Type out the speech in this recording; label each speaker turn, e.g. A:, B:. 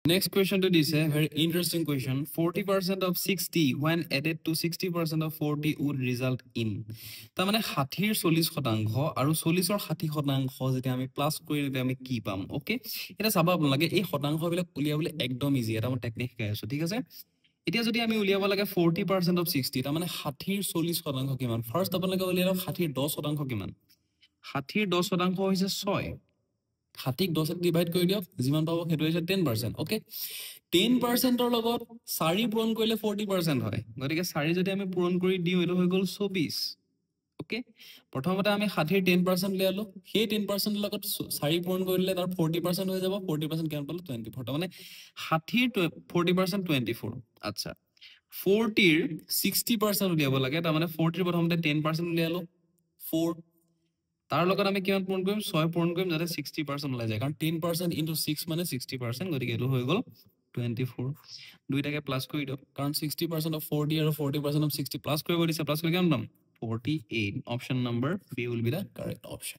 A: Next question to this, a very interesting question. 40% of 60 when added to 60% of 40 would result in. তাৰ মানে 60 40% আৰু 40 60% যেতিয়া আমি plus কৰি দিলে আমি কি পাম? ওকে, এটা চাবা আপোনালোকে এই শতাংশবিলাক উলিয়াবলৈ একদম ইজি, এটা মই টেকনিক শিকাই আছো, ঠিক আছে? এতিয়া যদি আমি উলিয়াব লাগে 40% of 60, তাৰ মানে 60 40% কিমান? ফাৰ্স্ট আপোনালোকে উলিয়াব 60 10% কিমান? 60 10% হৈছে 6। 60 10 ডিভাইড কৰি দিয়ক, যিমান পাব সেইটো হৈছে 10%। ওকে, 10%ৰ লগত 4 পূৰণ কৰিলে 40% হয়, গতিকে 4 যদি আমি পূৰণ কৰি দিও এটো হৈ গল 24। ওকে, প্ৰথমতে আমি 60 10% লিয়ালো, সেই 10% লগত 4 পূৰণ কৰি দিলে তাৰ 40% হৈ যাব। 40% কিমান পালো? 24। মানে 60 40% 24। আচ্ছা, 40 ৰ 60% উলিয়াব লাগে, তাৰ মানে 40 প্ৰথমতে 10% উলিয়ালো 4, তাৰ লগত আমি কিমান পূৰণ কৰিম? 6 পূৰণ কৰিম যাতে 60% ওলাই যায়, কাৰণ 10% into 6 মানে 60%, গতিকে এটো হৈ গল 24। দুইটাকে প্লাস কৰি দিও, কাৰণ 60% of 40 আৰু 40% of 60 প্লাস কৰিব দিছে, প্লাস কৰি কিমান পাম? 48। Option number B will be the correct option.